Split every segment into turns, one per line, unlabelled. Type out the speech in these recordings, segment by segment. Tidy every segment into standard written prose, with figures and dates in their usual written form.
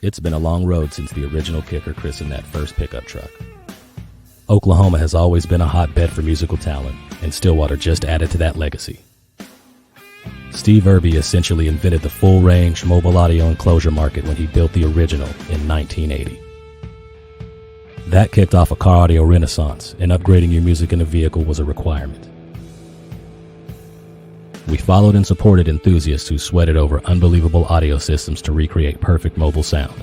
It's been a long road since the original kicker christened that first pickup truck. Oklahoma has always been a hotbed for musical talent, and Stillwater just added to that legacy. Steve Irby essentially invented the full-range mobile audio enclosure market when he built the original in 1980. That kicked off a car audio renaissance, and upgrading your music in a vehicle was a requirement. We followed and supported enthusiasts who sweated over unbelievable audio systems to recreate perfect mobile sound.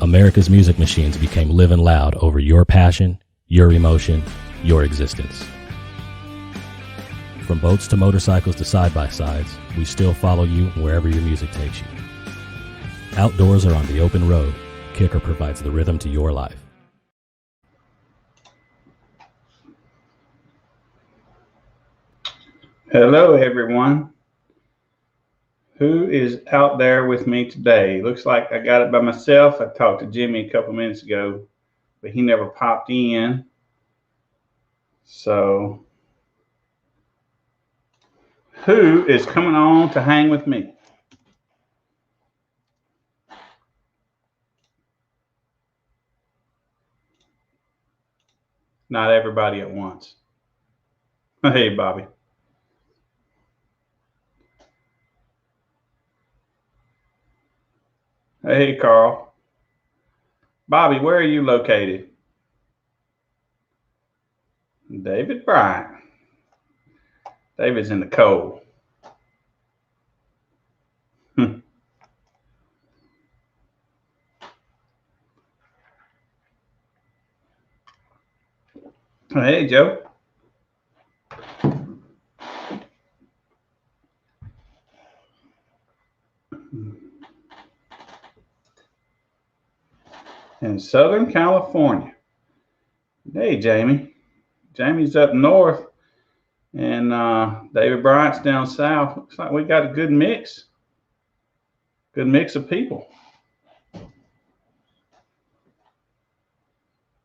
America's music machines became live and loud over your passion, your emotion, your existence. From boats to motorcycles to side-by-sides, we still follow you wherever your music takes you. Outdoors or on the open road, Kicker provides the rhythm to your life.
Hello, everyone. Who is out there with me today? Looks like I got it by myself. I talked to Jimmy a couple minutes ago, but he never popped in. So, who is coming on to hang with me? Not everybody at once. Hey, Bobby. Hey, Carl. Bobby, where are you located? David Bryant. David's in the cold. Hey, Joe. In Southern California. Hey, Jamie. Jamie's up north, and David Bryant's down south. Looks like we got a good mix. Good mix of people.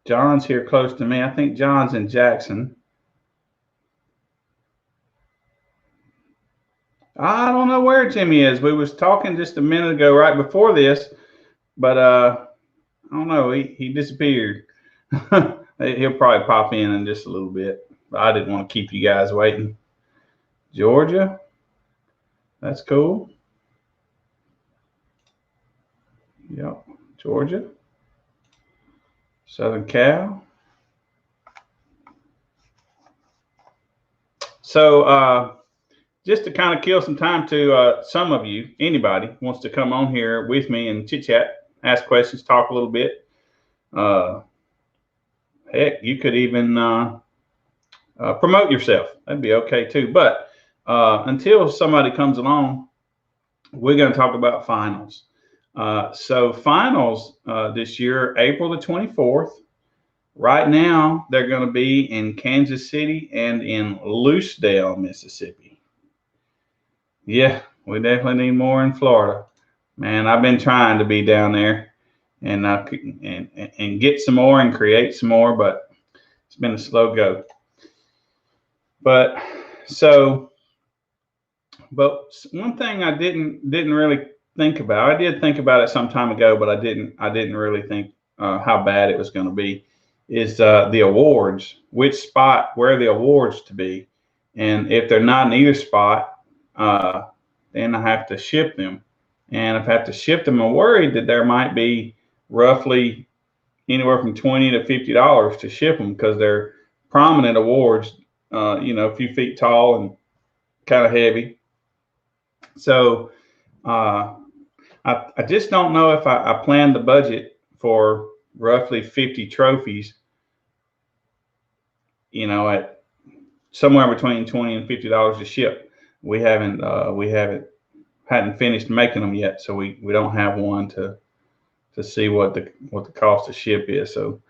John's here close to me. I think John's in Jackson. I don't know where Jimmy is. We was talking just a minute ago, right before this, but I don't know. He disappeared. He'll probably pop in just a little bit. But I didn't want to keep you guys waiting. Georgia. That's cool. Yep. Georgia. Southern Cal. So just to kind of kill some time to some of you, anybody wants to come on here with me and chit chat, ask questions, talk a little bit. Heck, you could even promote yourself. That'd be okay too. But until somebody comes along, we're going to talk about finals. So finals this year, April the 24th. Right now, they're going to be in Kansas City and in Lucedale, Mississippi. Yeah, we definitely need more in Florida. Man, I've been trying to be down there and get some more and create some more, but it's been a slow go. But one thing I didn't really think about. I did think about it some time ago, but I didn't really think how bad it was going to be. Is the awards, which spot, where the awards to be, and if they're not in either spot, then I have to ship them. And if I have to ship them, I'm worried that there might be roughly anywhere from $20 to $50 to ship them because they're prominent awards, a few feet tall and kind of heavy. So I just don't know if I planned the budget for roughly 50 trophies, at somewhere between $20 and $50 to ship. We hadn't finished making them yet, so we don't have one to see what the cost of ship is. So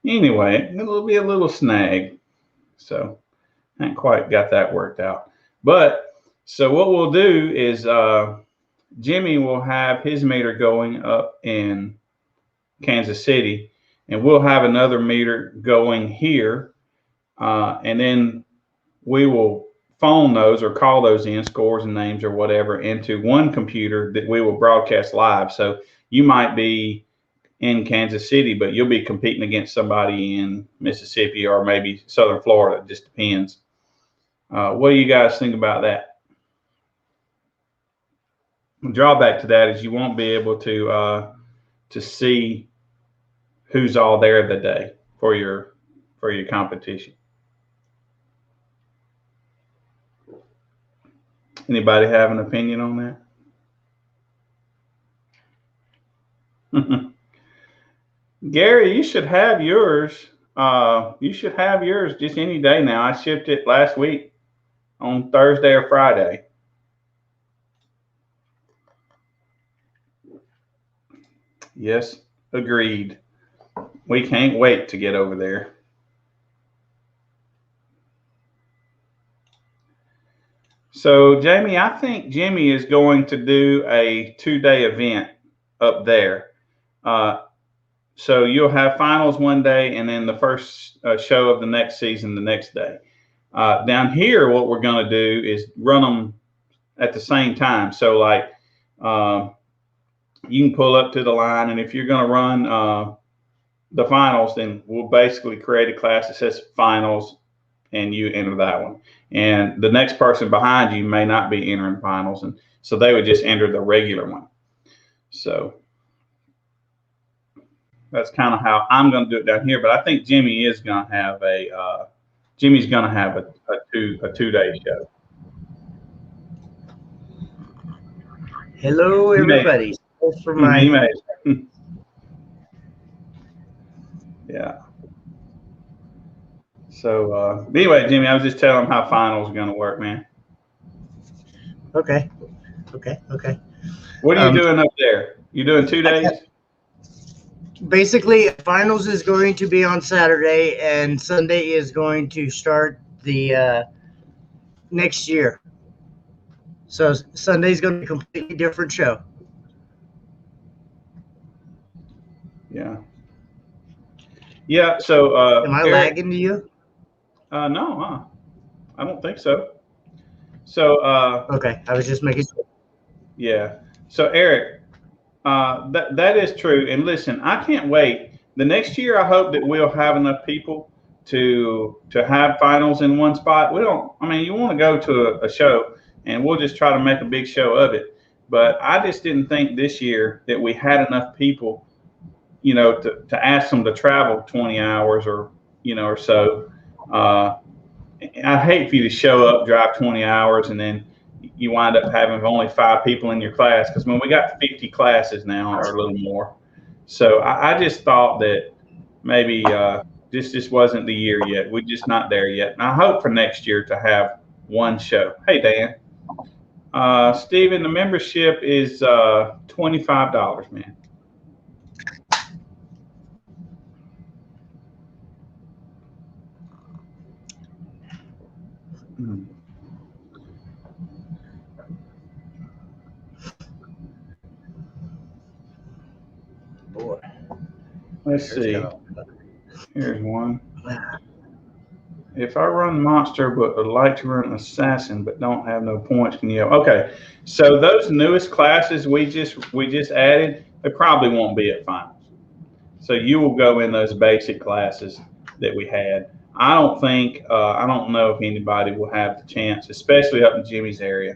anyway, it'll be a little snag. So I ain't quite got that worked out. But so what we'll do is Jimmy will have his meter going up in Kansas City, and we'll have another meter going here, and then we will phone those or call those in, scores and names or whatever, into one computer that we will broadcast live. So you might be in Kansas City, but you'll be competing against somebody in Mississippi or maybe Southern Florida. It just depends. What do you guys think about that? The drawback to that is you won't be able to see who's all there the day for your competition. Anybody have an opinion on that? Gary, you should have yours. You should have yours just any day now. I shipped it last week on Thursday or Friday. Yes, agreed. We can't wait to get over there. So, Jamie, I think Jimmy is going to do a 2-day event up there. So you'll have finals one day and then the first show of the next season the next day. Down here, what we're going to do is run them at the same time. So, like, you can pull up to the line, and if you're going to run the finals, then we'll basically create a class that says finals, and you enter that one. And the next person behind you may not be entering finals, and so they would just enter the regular one. So that's kind of how I'm going to do it down here. But I think Jimmy is going to have a Jimmy's going to have a 2-day show.
Hello, everybody. For my
yeah. So anyway, Jimmy, I was just telling him how finals are going to work, man.
Okay.
What are you doing up there? You doing 2 days?
Basically, finals is going to be on Saturday, and Sunday is going to start the next year. So Sunday's going to be a completely different show.
Yeah. So
am I lagging to you?
No, I don't think so. So
okay, I was just making sure.
Yeah. So Eric, that is true. And listen, I can't wait. The next year, I hope that we'll have enough people to have finals in one spot. You want to go to a show, and we'll just try to make a big show of it. But I just didn't think this year that we had enough people, to ask them to travel 20 hours or so. I'd hate for you to show up, drive 20 hours, and then you wind up having only 5 people in your class, because we got 50 classes now or a little more. So I just thought that maybe this just wasn't the year yet. We're just not there yet. And I hope for next year to have one show. Hey, Dan. Steven, the membership is $25, man.
Boy.
Let's see. Here's one. If I run Monster but would like to run Assassin but don't have no points, can you? Okay. So those newest classes we just added, they probably won't be at finals. So you will go in those basic classes that we had. I don't know if anybody will have the chance, especially up in Jimmy's area,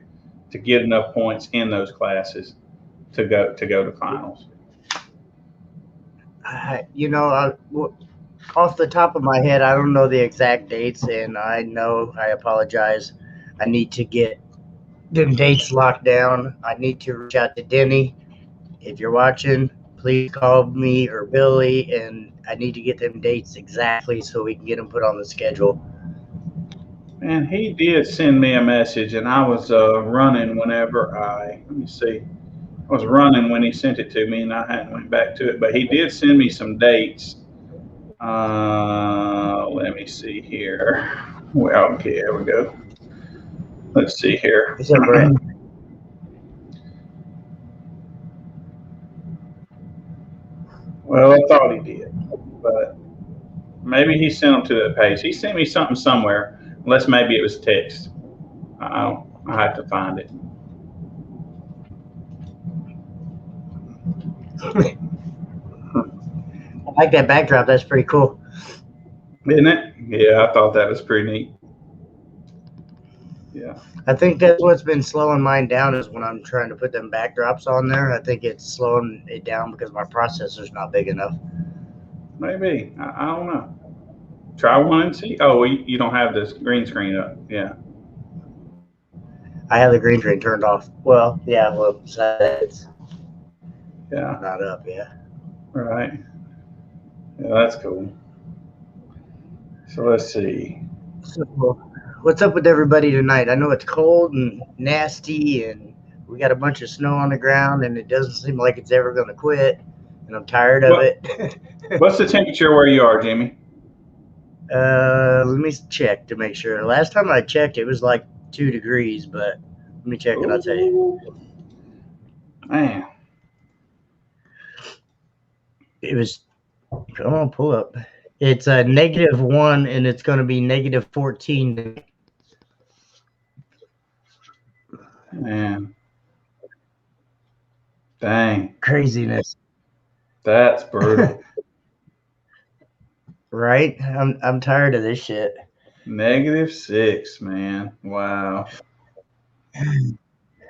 to get enough points in those classes to go to finals.
Off the top of my head, I don't know the exact dates, and I apologize. I need to get them dates locked down. I need to reach out to Denny. If you're watching, please call me or Billy, and I need to get them dates exactly so we can get them put on the schedule.
And he did send me a message, and I was running let me see. I was running when he sent it to me, and I hadn't went back to it. But he did send me some dates. Let me see here. Well, okay, here we go. Let's see here.
Is that right?
Well, I thought he did, but maybe he sent them to that page. He sent me something somewhere, unless maybe it was text. I have to find it.
I like that backdrop. That's pretty cool.
Isn't it? Yeah, I thought that was pretty neat. Yeah.
I think that's what's been slowing mine down is when I'm trying to put them backdrops on there. I think it's slowing it down because my processor's not big enough.
Maybe. I don't know. Try one and see. Oh, you don't have this green screen up. Yeah.
I have the green screen turned off. Well, yeah, well, so it's
Yeah.
not up, yeah.
Right. Yeah, that's cool. So let's see.
So, what's up with everybody tonight? I know it's cold and nasty, and we got a bunch of snow on the ground, and it doesn't seem like it's ever going to quit, and I'm tired of it.
What's the temperature where you are, Jimmy?
Let me check to make sure. Last time I checked, it was like 2 degrees, but let me check and I'll tell you.
Man.
It was, come on, pull up. It's a -1, and it's going to be -14.
Man. Dang.
Craziness.
That's brutal.
Right? I'm tired of this shit.
-6, man. Wow.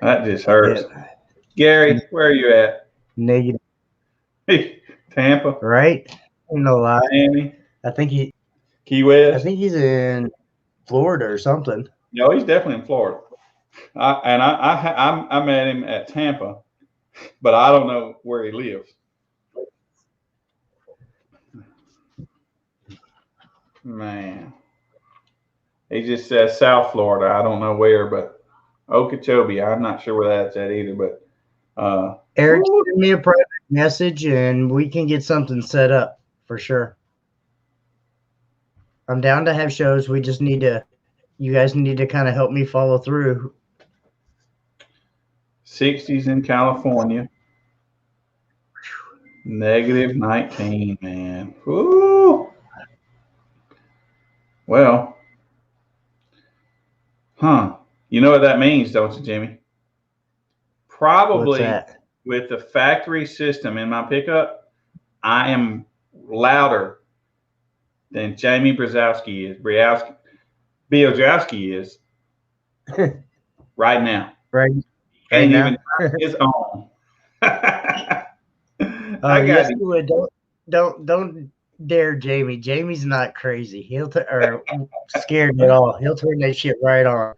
That just hurts.
Yeah.
Gary, where are you at?
Negative.
Tampa?
Right? No lie.
Miami?
I think
Key West?
I think he's in Florida or something.
No, he's definitely in Florida. I met him at Tampa, but I don't know where he lives. Man, he just says South Florida. I don't know where, but Okeechobee. I'm not sure where that's at either. But
Eric, send me a private message and we can get something set up for sure. I'm down to have shows. We just need to, you guys need to kind of help me follow through.
60s in California. -19, man. Woo! Well, you know what that means, don't you, Jimmy? Probably with the factory system in my pickup, I am louder than Jamie Brzezowski is right now.
Right.
And even his own.
Yes, don't dare Jamie. Jamie's not crazy. He'll or scared at all. He'll turn that shit right on.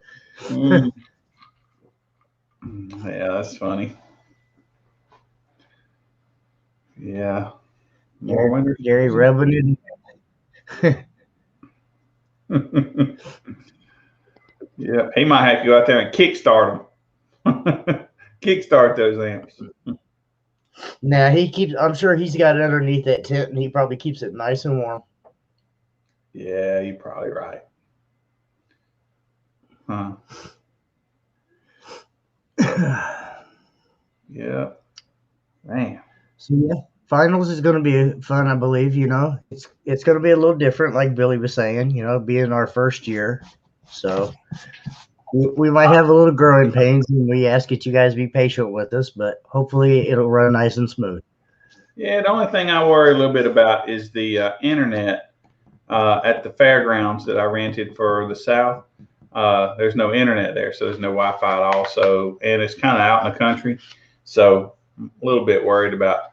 Yeah, that's funny. Yeah.
Gary rubbing
it. Yeah, he might have to go out there and kickstart them. Kickstart those amps.
Now I'm sure he's got it underneath that tent and he probably keeps it nice and warm.
Yeah, you're probably right. Yeah. Man.
So yeah, finals is going to be fun, I believe. You know, it's going to be a little different, like Billy was saying. You know, being our first year, so we might have a little growing pains, and we ask that you guys be patient with us. But hopefully, it'll run nice and smooth.
Yeah, the only thing I worry a little bit about is the internet at the fairgrounds that I rented for the South. There's no internet there, so there's no Wi-Fi at all. So, and it's kind of out in the country, so I'm a little bit worried about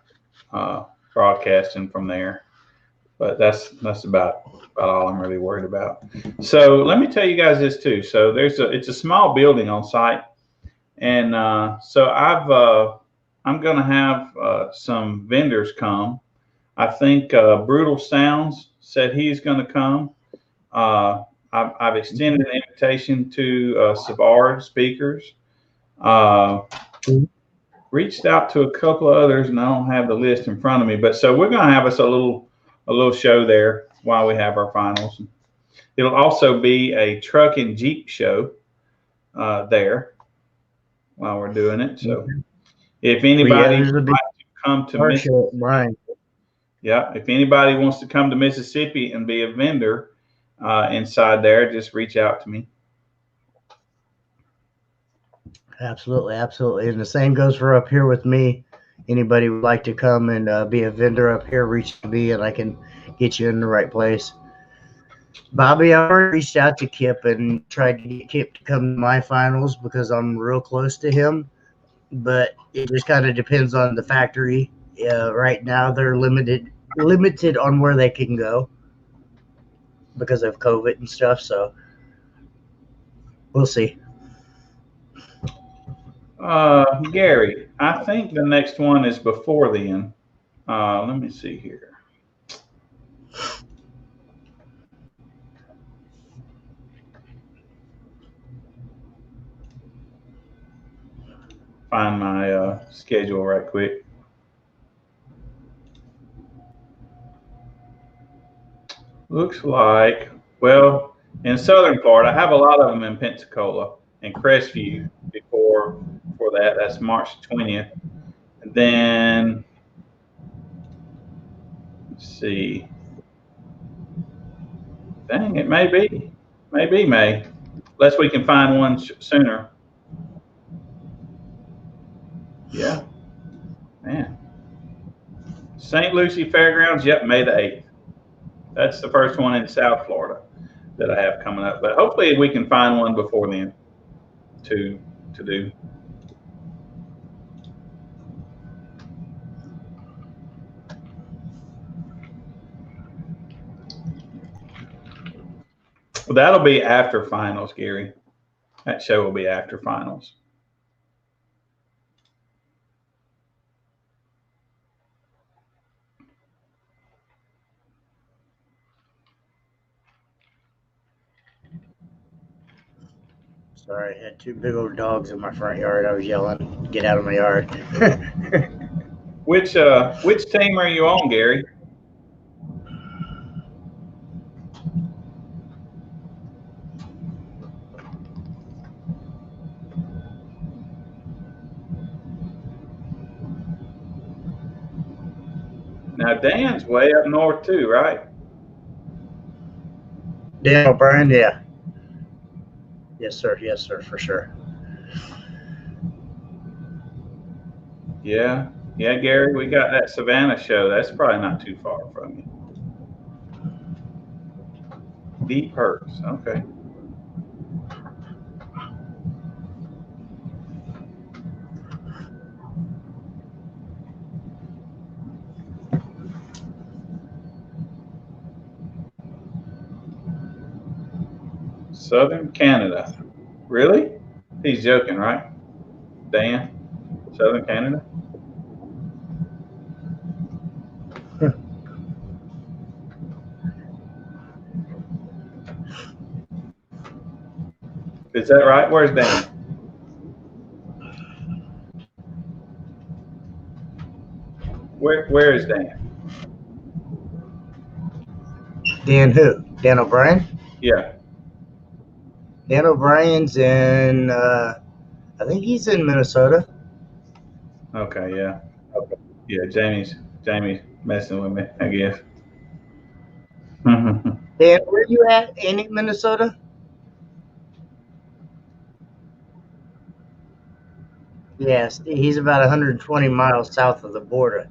broadcasting from there. But that's about all I'm really worried about. So let me tell you guys this too. So it's a small building on site, and so I'm going to have some vendors come. I think Brutal Sounds said he's going to come. I've extended an invitation to Savard Speakers. Reached out to a couple of others, and I don't have the list in front of me. But so we're going to have us a little show there while we have our finals. It'll also be a truck and Jeep show there while we're doing it. So if anybody would like to come to Mississippi, if anybody wants to come to Mississippi and be a vendor inside there, just reach out to me.
Absolutely, absolutely. And the same goes for up here with me. Anybody would like to come and be a vendor up here, reach to me, and I can get you in the right place. Bobby, I already reached out to Kip and tried to get Kip to come to my finals because I'm real close to him. But it just kind of depends on the factory. Right now, they're limited on where they can go because of COVID and stuff. So we'll see.
Gary, I think the next one is before then. Let me see here. Find my schedule right quick. Looks like, well, in southern part, I have a lot of them in Pensacola and Crestview before that. That's March 20th. And then, let's see. Dang, it may be May, unless we can find one sooner. Yeah, man. St. Lucie Fairgrounds, yep, May the 8th. That's the first one in South Florida that I have coming up. But hopefully we can find one before then to do. Well, that'll be after finals, Gary. That show will be after finals.
Sorry, I had two big old dogs in my front yard. I was yelling, "Get out of my yard!"
Which team are you on, Gary? Now Dan's way up north too, right?
Dan O'Brien, yeah. Yes, sir, for sure.
Yeah, Gary, we got that Savannah show. That's probably not too far from you. Deep Hurts, okay. Southern Canada. Really? He's joking, right? Dan? Southern Canada? Is that right? Where's Dan? Where is Dan?
Dan who? Dan O'Brien?
Yeah.
Dan O'Brien's in, I think he's in Minnesota.
Okay, yeah. Okay. Yeah, Jamie's messing with me, I guess.
Dan, where you at? In Minnesota? Yes, he's about 120 miles south of the border.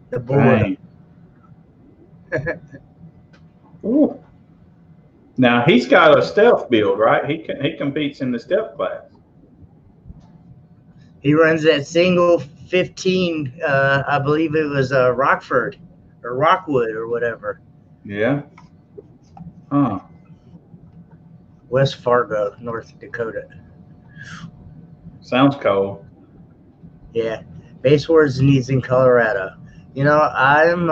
The border.
Ooh. Now he's got a stealth build, right? He competes in the stealth class.
He runs that single 15. I believe it was Rockford or Rockwood or whatever.
Yeah. Huh.
West Fargo, North Dakota.
Sounds cold.
Yeah. Base Wars needs in Colorado. You know, I'm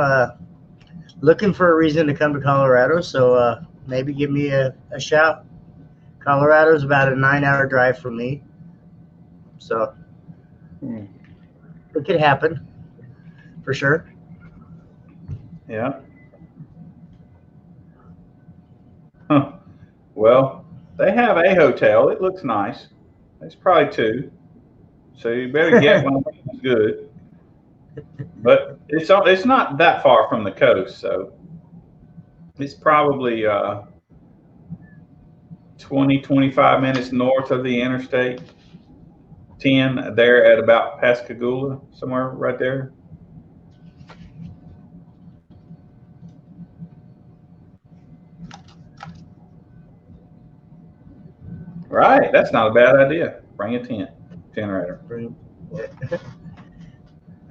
looking for a reason to come to Colorado, so maybe give me a shout. Colorado's about a 9-hour drive from me. So it could happen for sure.
Yeah. Huh. Well, they have a hotel. It looks nice. It's probably 2. So you better get one that's good. But it's not that far from the coast, so it's probably 20, 25 minutes north of the interstate. 10 there at about Pascagoula, somewhere right there. Right, that's not a bad idea. Bring a tent generator.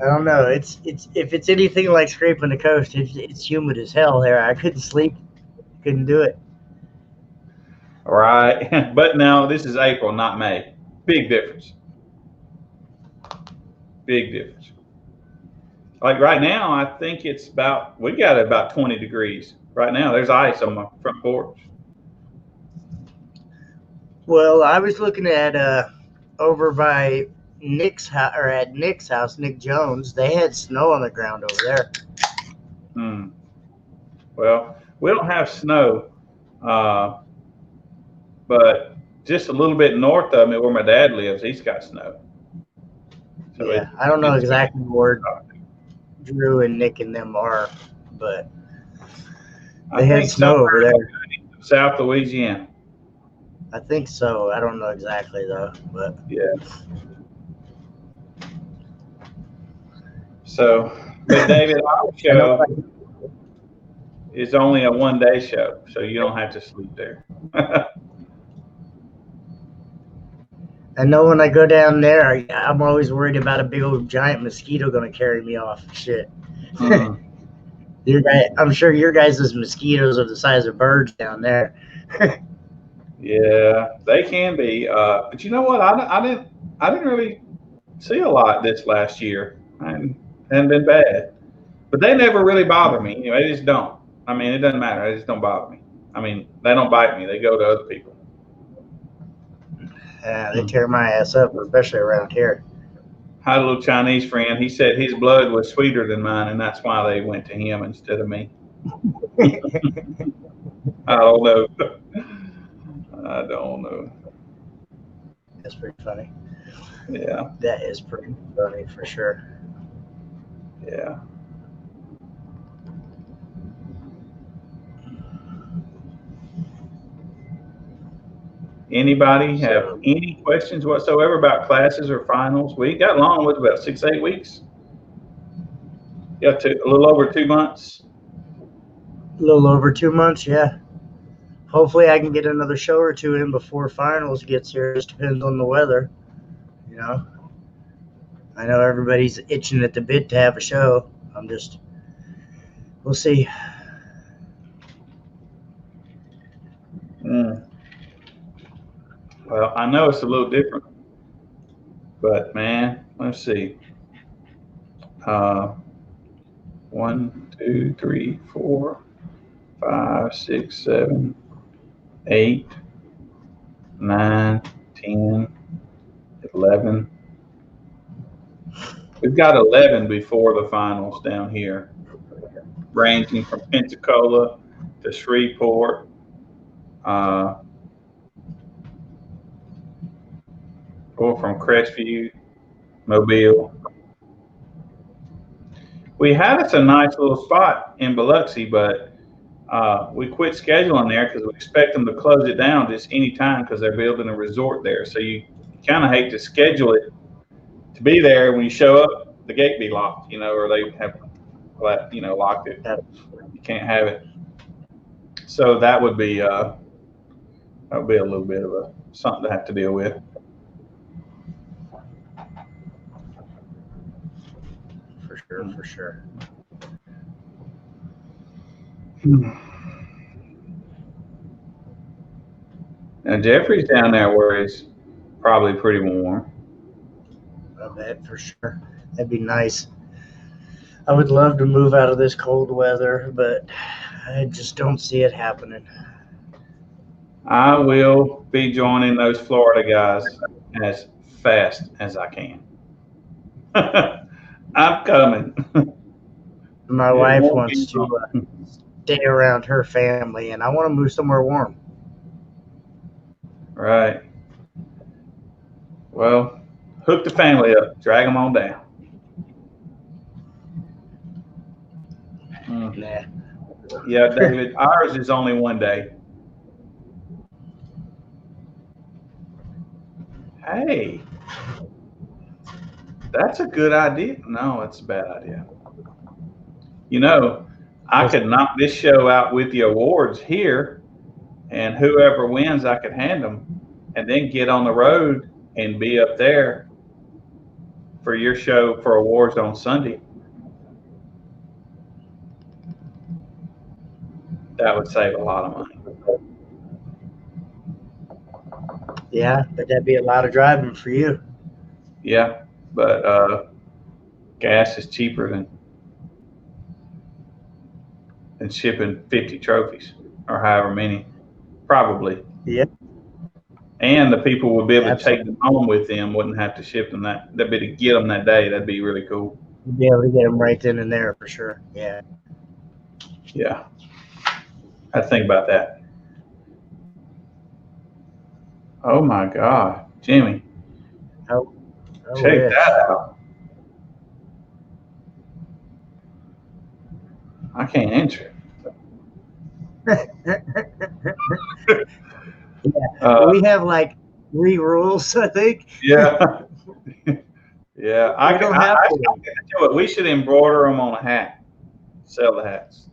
I don't know. It's if it's anything like Scraping the Coast, it's humid as hell there. I couldn't sleep. Couldn't do it.
Right, but now this is April, not May. Big difference. Big difference. Like right now, I think we got it about 20 degrees. Right now, there's ice on my front porch.
Well, I was looking at over by Nick's house, or at Nick's house, Nick Jones. They had snow on the ground over there.
Well, we don't have snow, but just a little bit north of me, where my dad lives, he's got snow.
So yeah, I don't know exactly where Drew and Nick and them are, but they had snow over there.
South Louisiana.
I think so. I don't know exactly though, but
yeah. So, but David, our show is only a one-day show, so you don't have to sleep there.
I know when I go down there, I'm always worried about a big old giant mosquito going to carry me off. Shit. I'm sure your guys' mosquitoes are the size of birds down there.
Yeah, they can be. But you know what? I didn't really see a lot this last year. I hadn't been bad, but they never really bother me. You know, they just don't. I mean, it doesn't matter. They just don't bother me. I mean, they don't bite me. They go to other people.
They tear my ass up, especially around here.
I had a little Chinese friend. He said his blood was sweeter than mine, and that's why they went to him instead of me. I don't know. I don't know.
That's pretty funny.
Yeah.
That is pretty funny for sure.
Yeah. Anybody have any questions whatsoever about classes or finals? We got long with about 6-8 weeks. Yeah, a little over 2 months.
A little over 2 months, yeah. Hopefully I can get another show or two in before finals gets here. It just depends on the weather. You know? I know everybody's itching at the bit to have a show. We'll see.
Well, I know it's a little different, but man, let's see. 1, 2, 3, 4, 5, 6, 7, 8, 9, 10, 11. We've got 11 before the finals down here, ranging from Pensacola to Shreveport. Or from Crestview, Mobile. We had us a nice little spot in Biloxi, but we quit scheduling there because we expect them to close it down just any time because they're building a resort there. So you kind of hate to schedule it to be there. When you show up, the gate be locked, or they have, locked it. You can't have it. So that would be a little bit of something to have to deal with.
For sure.
Now Jeffrey's down there where it's probably pretty warm.
I bet for sure. That'd be nice. I would love to move out of this cold weather, but I just don't see it happening.
I will be joining those Florida guys as fast as I can. I'm coming.
My wife wants to stay around her family, and I want to move somewhere warm.
Right. Well, hook the family up. Drag them on down.
Nah.
Yeah, David, ours is only one day. Hey, That's a good idea. No, it's a bad idea. You know, I could knock this show out with the awards here, and whoever wins, I could hand them, and then get on the road and be up there for your show for awards on Sunday. That would save a lot of money.
Yeah, but that'd be a lot of driving for you.
Yeah, but gas is cheaper than shipping 50 trophies or however many, probably.
Yeah.
And the people would be able
Absolutely.
to take them home with them, wouldn't have to ship them that'd be to get them that day. That'd be really cool.
You'd be able to get them right then and there for sure. Yeah.
Yeah. I think about that. Oh my God, Jimmy,
Oh,
check
yeah.
that out. I can't answer it.
We have like 3 rules, I think.
Yeah. Yeah, I
don't
can.
have
I
to.
can do it. We should embroider them on a hat. Sell the hats.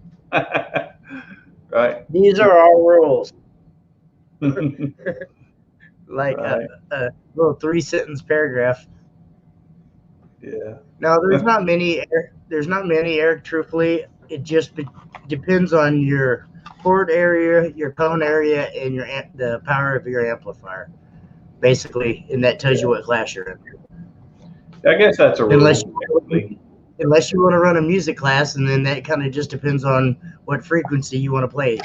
Right.
These are our rules. Like
Right.
a little 3-sentence paragraph.
Yeah.
Now, there's not many, Eric, truthfully. It just depends on your port area, your cone area, and the power of your amplifier, basically, and that tells you what class you're in.
I guess that's a rule.
Unless you want to run a music class, and then that kind of just depends on what frequency you want to play.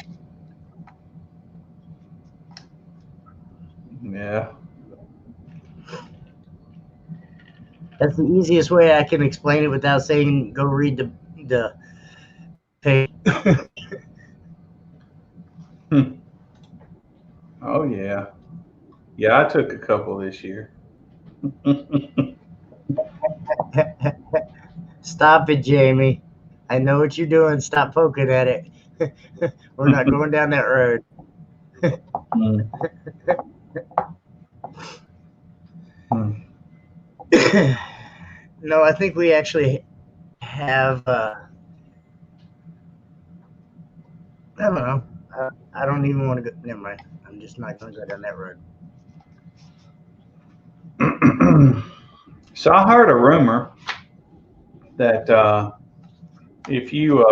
Yeah.
That's the easiest way I can explain it without saying go read the page.
Oh yeah. Yeah, I took a couple this year.
Stop it, Jamie. I know what you're doing. Stop poking at it. We're not going down that road. No, I think we actually have. I don't know. I don't even want to go. Never mind. I'm just not going to go down that road.
So I heard a rumor that if you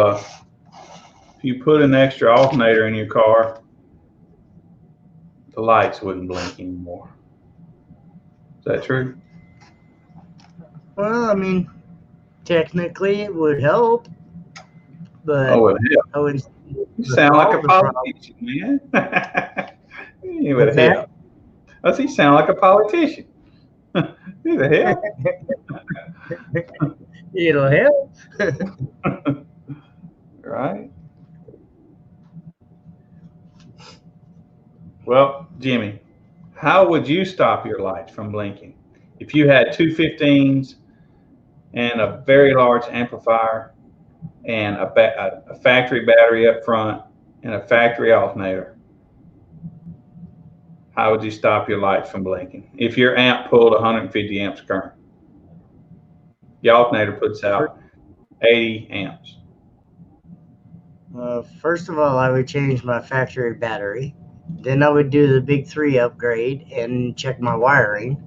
put an extra alternator in your car, the lights wouldn't blink anymore. Is that true?
Well, I mean, technically it would help, but
Oh, it help.
I wouldn't.
You sound like a politician, man. It would help. I see. You sound like a politician. Who the hell?
It'll help.
Right. Well, Jimmy, how would you stop your lights from blinking if you had two 15s and a very large amplifier and a factory battery up front and a factory alternator? How would you stop your lights from blinking if your amp pulled 150 amps current? The alternator puts out 80 amps.
First of all, I would change my factory battery. Then I would do the big 3 upgrade and check my wiring.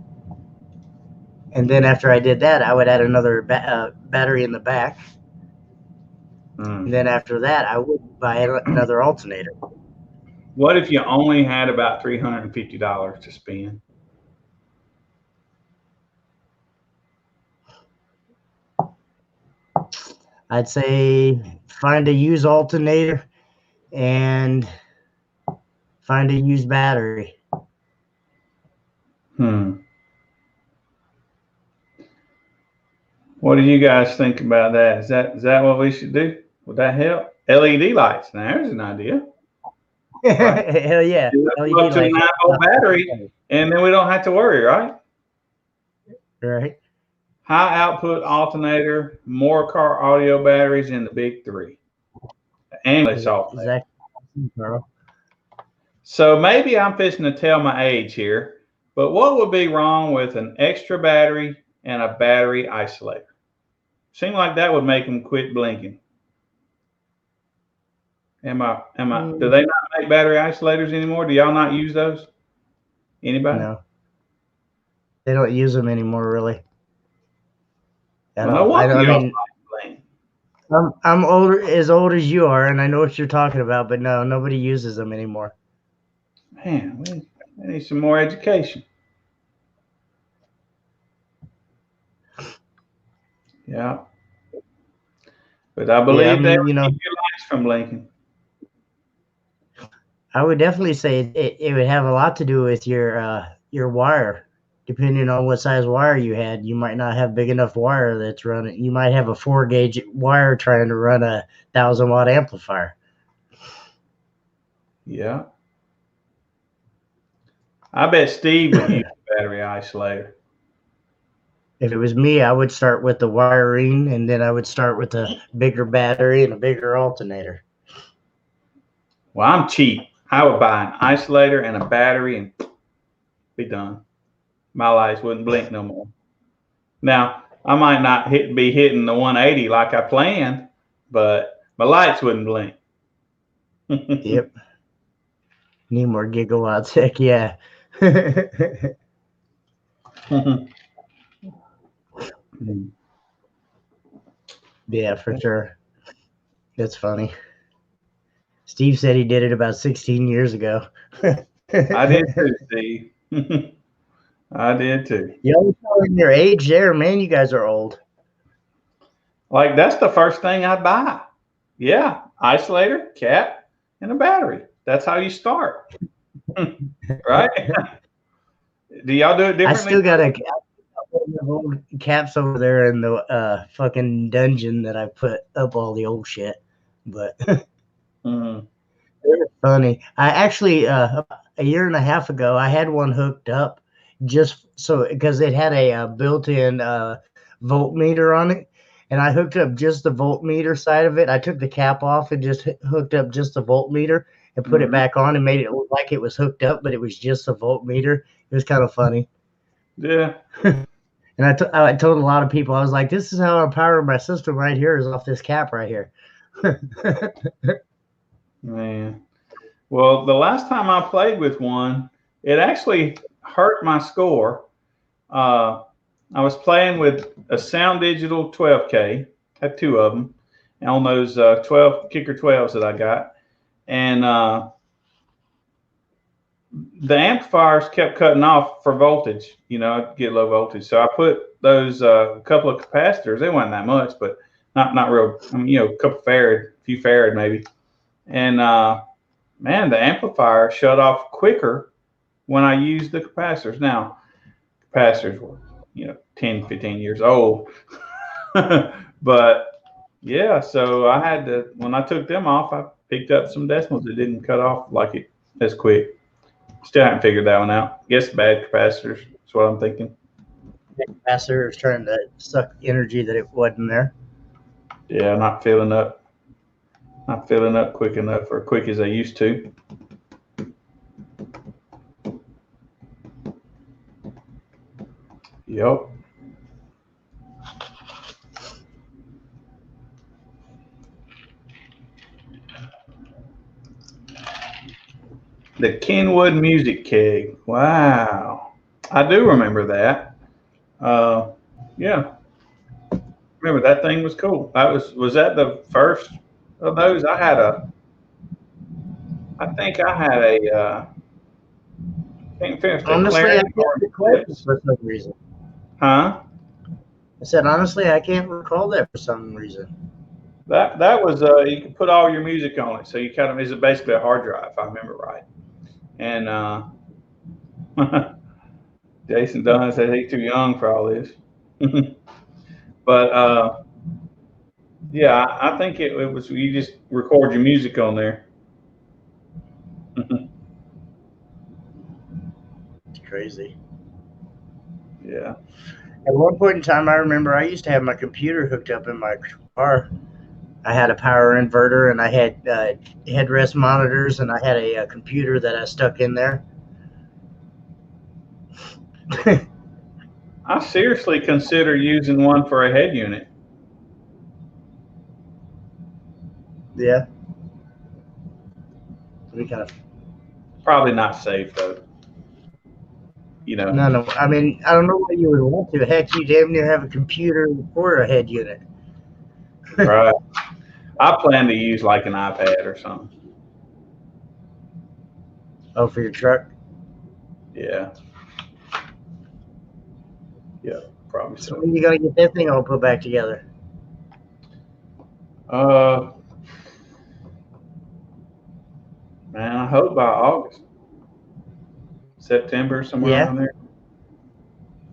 And then after I did that, I would add another battery in the back. And then after that, I would buy another alternator.
What if you only had about $350 to spend?
I'd say find a used alternator and find a used battery.
What do you guys think about that? Is that what we should do? Would that help? LED lights. Now, there's an idea.
Right. Hell yeah. LED
Up to a 9-volt battery, and then we don't have to worry, right?
Right.
High output alternator, more car audio batteries in the big 3. Ambulance alternator.
Exactly.
So maybe I'm fixing to tell my age here, but what would be wrong with an extra battery and a battery isolator. Seemed like that would make them quit blinking. Do they not make battery isolators anymore? Do y'all not use those? Anybody?
No. They don't use them anymore, really.
Well, no wonder
I
y'all
mean,
like playing.
I'm as old as you are, and I know what you're talking about, but no, nobody uses them anymore.
Man, we need some more education. Yeah. But I believe they keep your lights from blinking.
I would definitely say it would have a lot to do with your wire. Depending on what size wire you had, you might not have big enough wire that's running. You might have a 4-gauge wire trying to run a 1,000-watt amplifier.
Yeah. I bet Steve would use a battery isolator.
If it was me, I would start with the wiring, and then I would start with a bigger battery and a bigger alternator.
Well, I'm cheap. I would buy an isolator and a battery and be done. My lights wouldn't blink no more. Now, I might not be hitting the 180 like I planned, but my lights wouldn't blink.
Yep. Need more gigawatts. Heck yeah. Yeah, for sure. That's funny. Steve said he did it about 16 years ago.
I did too, Steve. I did too.
Y'all telling your age there, man. You guys are old.
Like, that's the first thing I'd buy. Yeah, isolator, cap, and a battery. That's how you start. Right? Do y'all do it differently?
I still got a old caps over there in the fucking dungeon that I put up all the old shit. But they're funny. I actually, a year and a half ago, I had one hooked up just so because it had a built-in voltmeter on it. And I hooked up just the voltmeter side of it. I took the cap off and just hooked up just the voltmeter and put it back on and made it look like it was hooked up, but it was just a voltmeter. It was kind of funny.
Yeah.
And I told a lot of people, I was like, this is how I power my system right here is off this cap right here.
Man. Well, the last time I played with one, it actually hurt my score. I was playing with a Sound Digital 12K, had 2 of them, and on those 12 Kicker 12s that I got. And the amplifiers kept cutting off for voltage, I'd get low voltage. So I put those couple of capacitors, they weren't that much, but not real, a couple farad, a few farad maybe. And man, the amplifier shut off quicker when I used the capacitors. Now, capacitors were 10, 15 years old. But yeah, so I had to, when I took them off, I picked up some decimals that didn't cut off like it as quick. Still haven't figured that one out. Guess bad capacitors. That's what I'm thinking.
The capacitor is trying to suck energy that it wasn't there.
Yeah, not filling up quick enough or quick as they used to. Yep. The Kenwood Music Keg. Wow. I do remember that. Yeah. Remember that thing was cool. Was that the first of those? I think I had a can't finish the
honestly, I
Clarence
can't recall this for some reason.
Huh?
I said, honestly, I can't recall that for some reason.
That was you could put all your music on it, so you kind of is basically a hard drive, if I remember right. And Jason Dunn said he's too young for all this. But yeah, I think it was you just record your music on there.
It's crazy.
Yeah.
At one point in time, I remember I used to have my computer hooked up in my car. I had a power inverter, and I had headrest monitors, and I had a computer that I stuck in there.
I seriously consider using one for a head unit.
Yeah. We kind of
Probably not safe though.
no. I mean, I don't know what you would want to. Heck, you damn near have a computer for a head unit.
Right. I plan to use like an iPad or something.
Oh, for your truck?
Yeah. Yeah, probably
So
so.
when you gotta get that thing all put back together?
Man, I hope by August, September, somewhere
Yeah.
around there.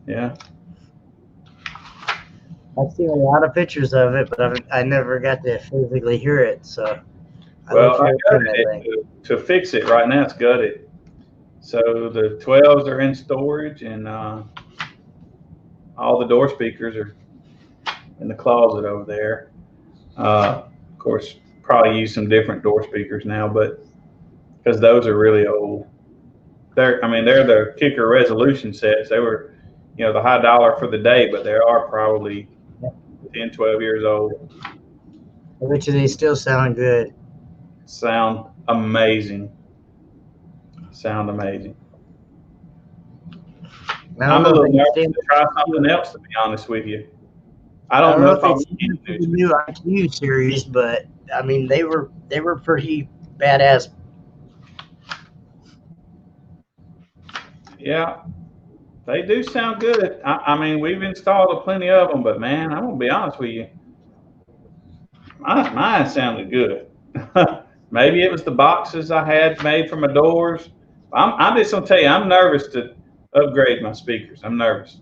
Yeah.
I've seen a lot of pictures of it, but I never got to physically hear it. So I look
Well, I
forward to
gutted
that thing.
it to fix it. Right now, it's gutted. So the 12s are in storage, and all the door speakers are in the closet over there. Of course, probably use some different door speakers now, but because those are really old. They're the kicker resolution sets. They were, the high dollar for the day, but they are probably 10, 12 years old.
I bet you they still sound good.
Sound amazing. Sound amazing. I'm a little nervous to try something else, to be honest with you. I don't know if I
it's the new IQ series, but I mean they were pretty badass.
Yeah, they do sound good. I mean, we've installed plenty of them, but man, I'm gonna be honest with you, mine sounded good. Maybe it was the boxes I had made for my doors. I'm just gonna tell you, I'm nervous to upgrade my speakers. I'm nervous.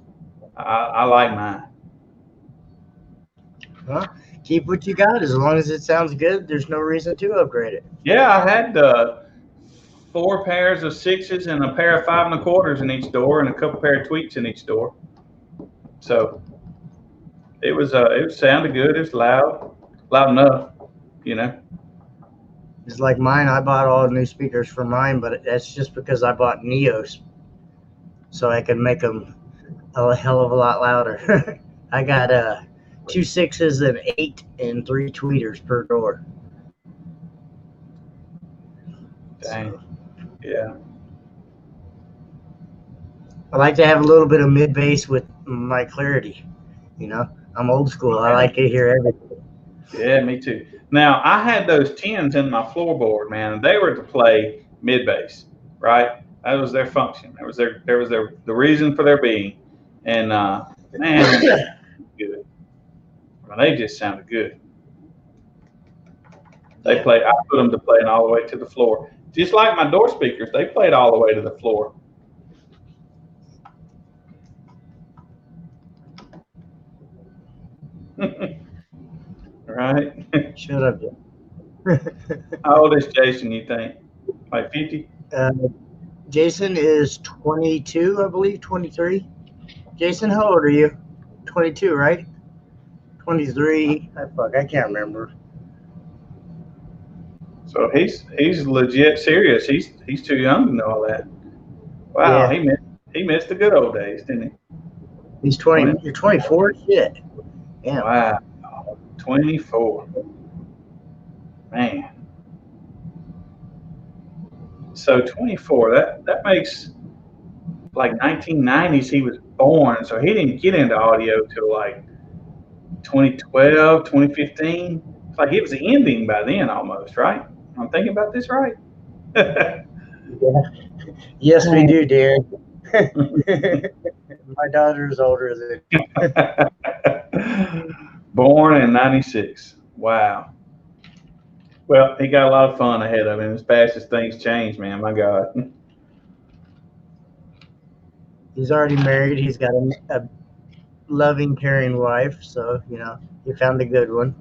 I like mine.
Well, keep what you got. As long as it sounds good, there's no reason to upgrade it.
Yeah, I had 4 pairs of 6s and a pair of 5 1/4s in each door, and a couple pair of tweaks in each door. So it sounded good. It was loud enough,
It's like mine. I bought all new speakers for mine, but that's just because I bought Neos, so I can make them a hell of a lot louder. I got 2 6s and 8 and 3 tweeters per door.
Dang. So, yeah.
I like to have a little bit of mid bass with my clarity. I'm old school. I like to hear everything.
Yeah, me too. Now, I had those 10s in my floorboard, man, and they were to play mid bass, right? That was their function. That was the reason for their being. And man, good. They just sounded good. They played. I put them to playing all the way to the floor, just like my door speakers. They played all the way to the floor. Right?
Shut up, Jim.
How old is Jason, you think? Like 50?
Jason is 22, I believe, 23. Jason, how old are you? 22, right? 23. I can't remember.
So he's legit serious. He's too young to know all that. Wow, yeah. He missed the good old days, didn't he?
He's 20. You're 24? Shit. Yeah.
Wow. 24. Man. So 24, that makes like 1990s he was born. So he didn't get into audio till like 2012, 2015. It's like it was ending by then almost, right? I'm thinking about this right?
Yeah. Yes, we do, Darren. My daughter is older
than born in 96. Wow. Well, he got a lot of fun ahead of him as fast as things change, man. My God.
He's already married. He's got a loving, caring wife. So, he found a good one.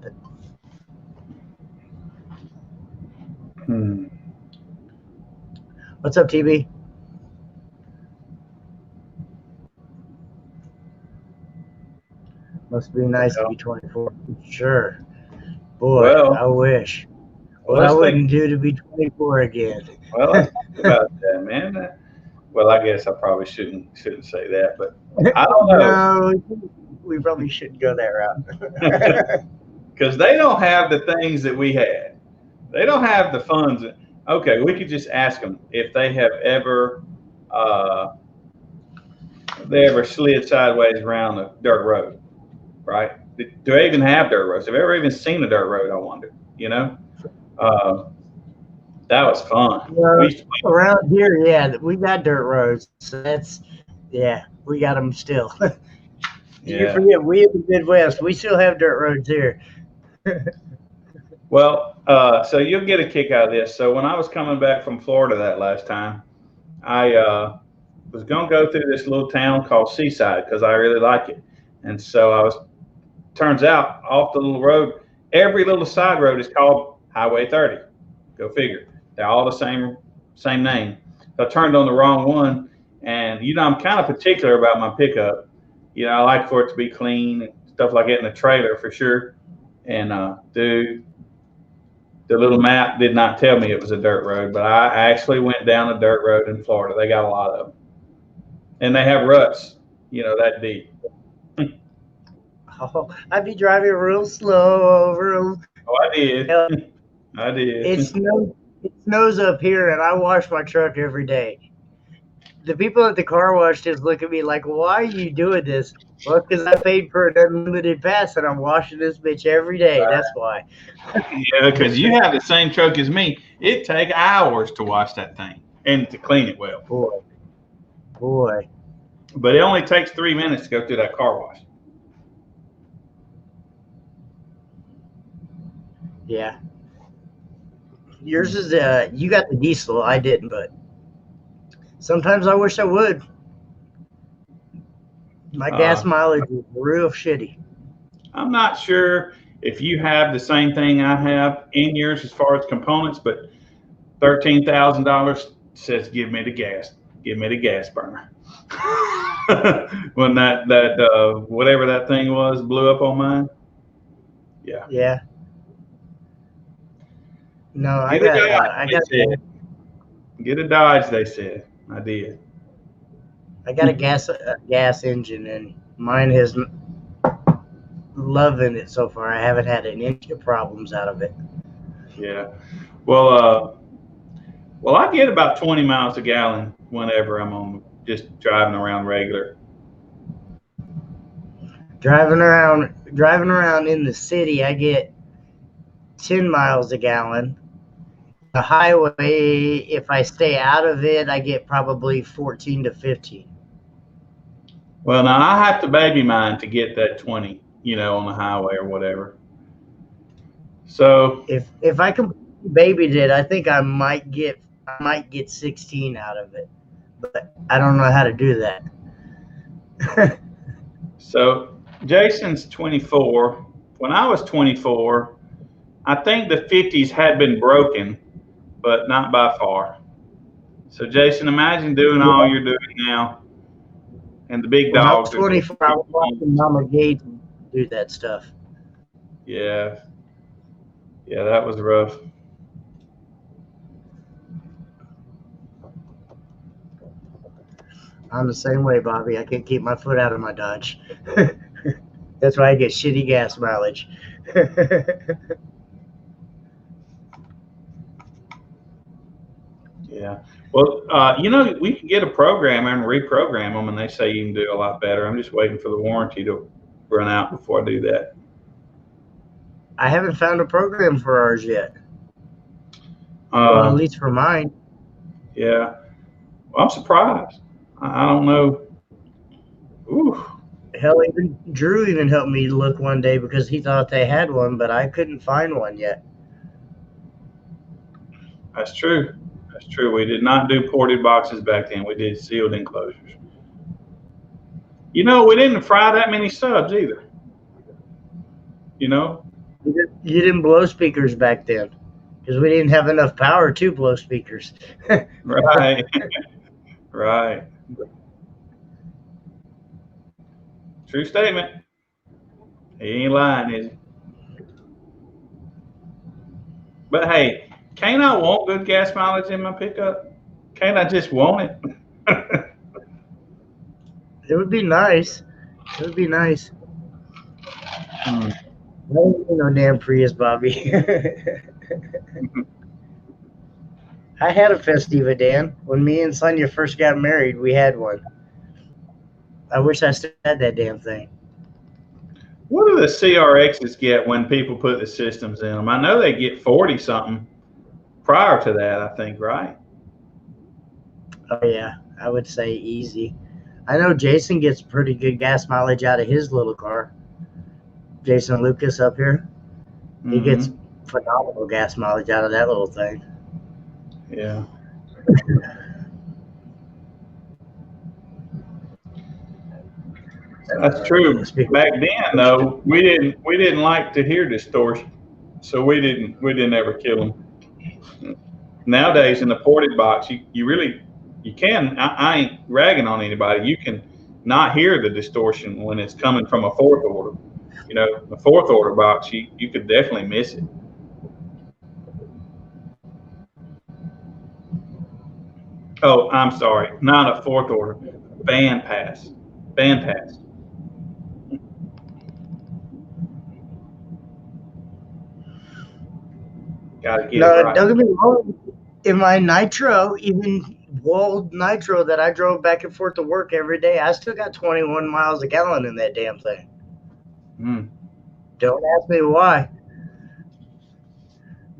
What's up, TB? Must be nice to be 24. Sure. Boy, well, I wish. What I wouldn't do to be 24 again.
Well, let's think about that, man. Well, I guess I probably shouldn't say that, but I don't know.
No, we probably shouldn't go that route.
Because they don't have the things that we had. They don't have the funds. Okay, we could just ask them if they have ever slid sideways around a dirt road, right? Do they even have dirt roads? Have they ever even seen a dirt road? I wonder. That was fun.
Around here, yeah, we got dirt roads. So we got them still. You forget, we in the Midwest, we still have dirt roads here.
Well, so you'll get a kick out of this. So when I was coming back from Florida that last time, I was going to go through this little town called Seaside because I really like it. And so turns out off the little road, every little side road is called Highway 30. Go figure. They're all the same name. So I turned on the wrong one. And, I'm kind of particular about my pickup. I like for it to be clean and stuff like that in the trailer for sure. And, dude, the little map did not tell me it was a dirt road, but I actually went down a dirt road in Florida. They got a lot of them. And they have ruts, that deep.
Oh, I'd be driving real slow over them.
Oh, I did. I did.
It snows up here, and I wash my truck every day. The people at the car wash just look at me like, why are you doing this? Well, because I paid for an unlimited pass, and I'm washing this bitch every day. Right. That's why.
Yeah, because you have the same truck as me. It takes hours to wash that thing and to clean it well.
Boy.
But it only takes 3 minutes to go through that car wash.
Yeah. Yours is you got the diesel. I didn't, but sometimes I wish I would. My gas mileage is real shitty.
I'm not sure if you have the same thing I have in yours as far as components, but $13,000 says give me the gas. Give me the gas burner. When that whatever that thing was blew up on mine. Yeah.
Yeah. No, I
get
got
get a Dodge, they said. I did.
I got a gas engine, and mine has loving it so far. I haven't had an inch of problems out of it.
Yeah. Well, I get about 20 miles a gallon whenever I'm just driving around regular.
Driving around in the city, I get 10 miles a gallon. The highway, if I stay out of it, I get probably 14 to 15.
Well, now I have to baby mine to get that 20, on the highway or whatever. So
if I can babied it, I think I might get 16 out of it, but I don't know how to do that.
So Jason's 24. When I was 24, I think the 50s had been broken, but not by far. So Jason, imagine doing all you're doing now. And the big dogs.
When I was 24, I was watching Mama Gates do that stuff.
Yeah. Yeah, that was rough.
I'm the same way, Bobby. I can't keep my foot out of my Dodge. That's why I get shitty gas mileage.
Yeah. Well, we can get a programmer and reprogram them, and they say you can do a lot better. I'm just waiting for the warranty to run out before I do that.
I haven't found a program for ours yet. Well, at least for mine.
Yeah. Well, I'm surprised. I don't know. Ooh.
Hell, even Drew helped me look one day because he thought they had one, but I couldn't find one yet.
That's true. That's true. We did not do ported boxes back then. We did sealed enclosures. We didn't fry that many subs either. You
didn't blow speakers back then because we didn't have enough power to blow speakers.
Right. Right. True statement. He ain't lying, is he? But hey, can't I want good gas mileage in my pickup? Can't I just want it?
It would be nice. It would be nice.
Hmm.
No damn Prius, Bobby. I had a Festiva, Dan. When me and Sonia first got married, we had one. I wish I still had that damn thing.
What do the CRXs get when people put the systems in them? I know they get 40 something prior to that, I think, right?
Oh yeah, I would say easy. I know Jason gets pretty good gas mileage out of his little car. Jason Lucas up here, he gets phenomenal gas mileage out of that little thing.
Yeah. That's true. Back then, though, we didn't like to hear distortion, so we didn't ever kill them. Nowadays, in the ported box, you can. I ain't ragging on anybody. You can not hear the distortion when it's coming from a fourth order. You know, the fourth order box, you could definitely miss it. Oh, I'm sorry, not a fourth order, band pass. Gotta get it
No,
right.
don't get me wrong. In my nitro, even walled nitro that I drove back and forth to work every day, I still got 21 miles a gallon in that damn thing. Don't ask me why.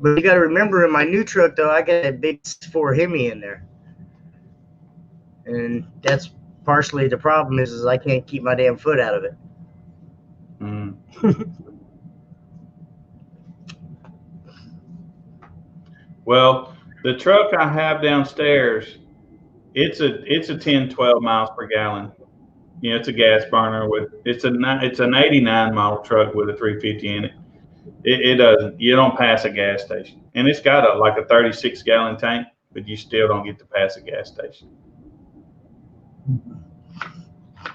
But you got to remember, in my new truck, though, I got a big 4 Hemi in there. And that's partially the problem is I can't keep my damn foot out of it.
Well, the truck I have downstairs, it's a 10, 12 miles per gallon. You know, it's a gas burner it's an 89 model truck with a 350 in it. It doesn't, you don't pass a gas station, and it's got a 36 gallon tank, but you still don't get to pass a gas station.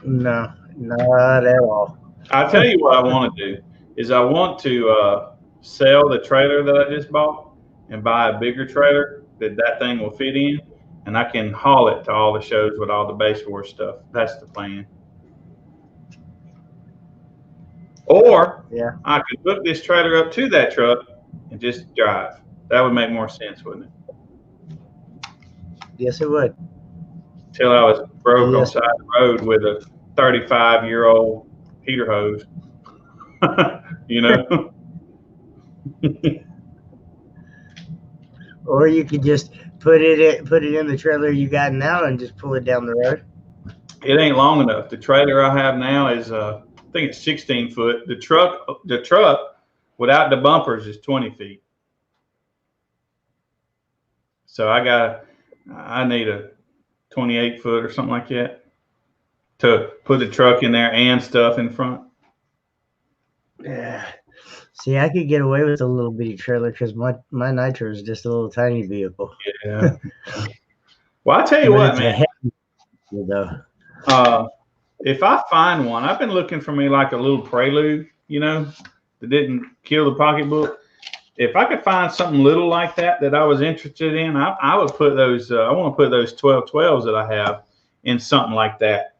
No, not at all.
I'll tell you what I want to do is I want to sell the trailer that I just bought and buy a bigger trailer that thing will fit in, and I can haul it to all the shows with all the Base Wars stuff. That's the plan. Or I could hook this trailer up to that truck and just drive. That would make more sense, wouldn't it?
Yes, it would.
Till I was broke on the side of the road with a 35-year-old heater hose. You know?
Or you could just put it in the trailer you got now and just pull it down the road.
It ain't long enough. The trailer I have now is I think it's 16 foot. The truck without the bumpers is 20 feet. So I need a 28 foot or something like that to put the truck in there and stuff in front.
Yeah. See, I could get away with a little bitty trailer because my nitro is just a little tiny vehicle.
Yeah. Well, I tell you what, man. If I find one, I've been looking for me like a little Prelude, you know, that didn't kill the pocketbook. If I could find something little like that I was interested in, I would put those. I want to put those 1212s that I have in something like that,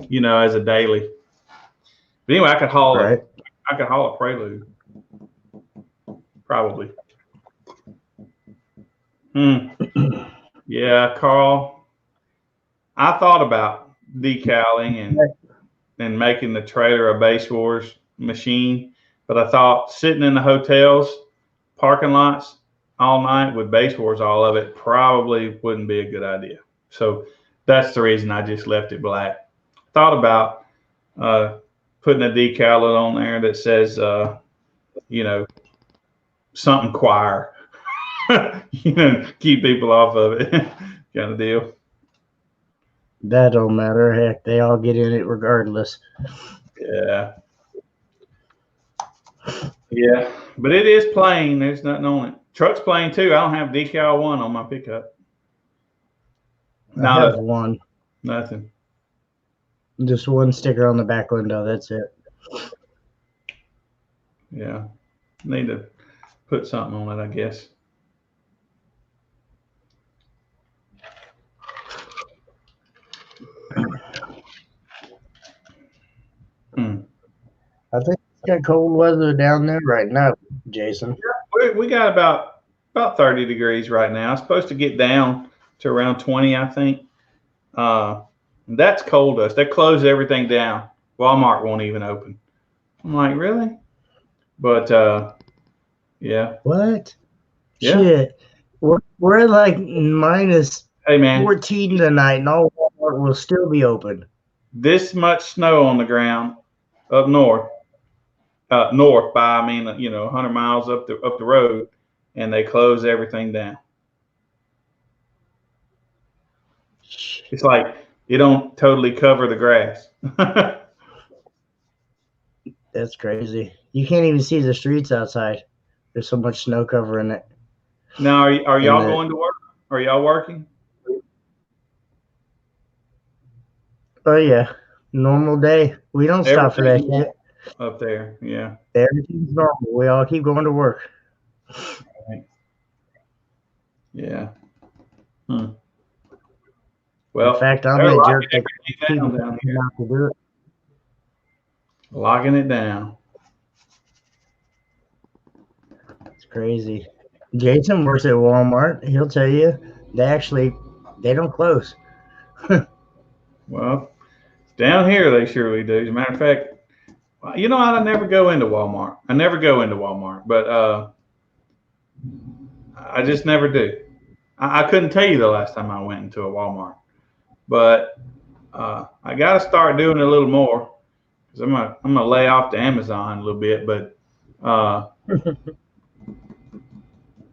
you know, as a daily. But anyway, I could haul a Prelude, probably. Yeah, Carl. I thought about decaling and making the trailer a Base Wars machine, but I thought sitting in the hotels, parking lots all night with Base Wars all of it probably wouldn't be a good idea. So that's the reason I just left it black. Thought about putting a decal on there that says, you know, something choir, you know, keep people off of it kind of deal.
That don't matter. Heck, they all get in it regardless.
Yeah. Yeah, but it is plain. There's nothing on it. Truck's plain too. I don't have decal 1 on my pickup.
I have one.
Nothing.
Just one sticker on the back window. That's it.
Yeah. Need to put something on it, I guess.
I think it's got cold weather down there right now, Jason.
We got about 30 degrees right now. It's supposed to get down to around 20, I think. Uh, that's cold dust. They closed everything down. Walmart won't even open. I'm like, really? But yeah,
What?
yeah.
Shit. We're at like minus
Hey man,
14 tonight, and all Walmart will still be open.
this much snow on the ground up north, north by 100 miles up the road, and they close everything down. It's like you don't totally cover the grass.
That's crazy. You can't even see the streets outside. There's so much snow covering it.
Now, are
And
y'all going to work? Are y'all working?
Oh yeah, normal day. We don't stop for that
Everything
shit.
up there, yeah.
Everything's normal. We all keep going to work.
Yeah. Well,
in fact, I'm
they're
the
locking
jerk that
everything
people
down here.
not to do it.
Locking it down.
It's crazy. Jason works at Walmart. He'll tell you they don't close.
Well, down here they surely do. As a matter of fact, you know, I never go into Walmart. I never go into Walmart, but I just never do. I couldn't tell you the last time I went into a Walmart, but I got to start doing it a little more because I'm gonna lay off the Amazon a little bit, but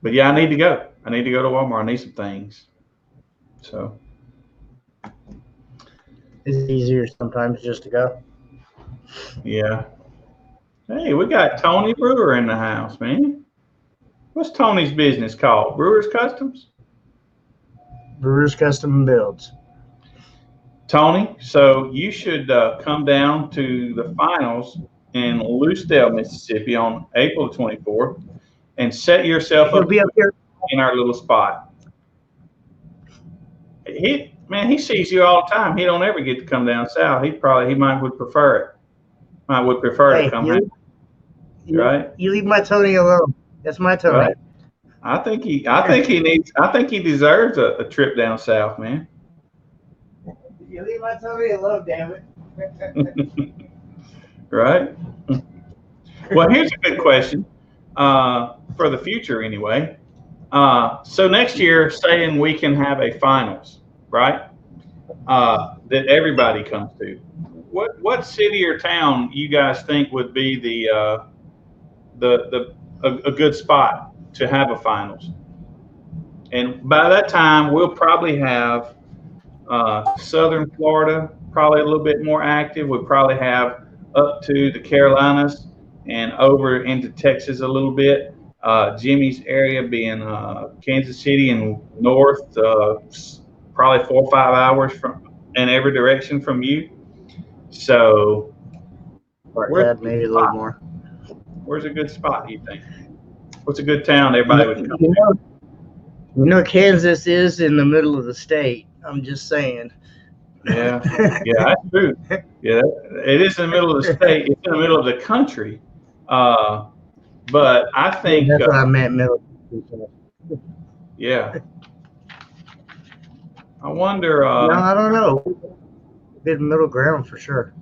yeah, I need to go. I need to go to Walmart. I need some things. So
It's easier sometimes just to go.
yeah. Hey, we got Tony Brewer in the house, man. What's Tony's business called? Brewer's Customs?
Brewers Custom Builds.
Tony, so you should come down to the finals in Lucedale, Mississippi on April 24th and set yourself
He'll
up
be up here.
in our little spot. He sees you all the time. He don't ever get to come down south. He might would prefer it. Might would prefer to come home. Right?
You leave my Tony alone. That's my Tony.
Right. I think he deserves a trip down south, man.
You leave my Tony alone, damn it.
Right? Well, here's a good question for the future anyway. So next year, saying we can have a finals, right? That everybody comes to. What city or town you guys think would be a good spot to have a finals? And by that time, we'll probably have Southern Florida probably a little bit more active. We'll probably have up to the Carolinas and over into Texas a little bit. Jimmy's area being Kansas City and north, probably 4 or 5 hours in every direction from you. So,
Maybe a little more.
Where's a good spot, you think? What's a good town everybody would come to?
You know, Kansas is in the middle of the state. I'm just saying.
Yeah, that's true. Yeah, it is in the middle of the state. It's in the middle of the country. But I think
that's what I meant, middle.
Yeah. I wonder.
No, I don't know. Bit middle ground for sure.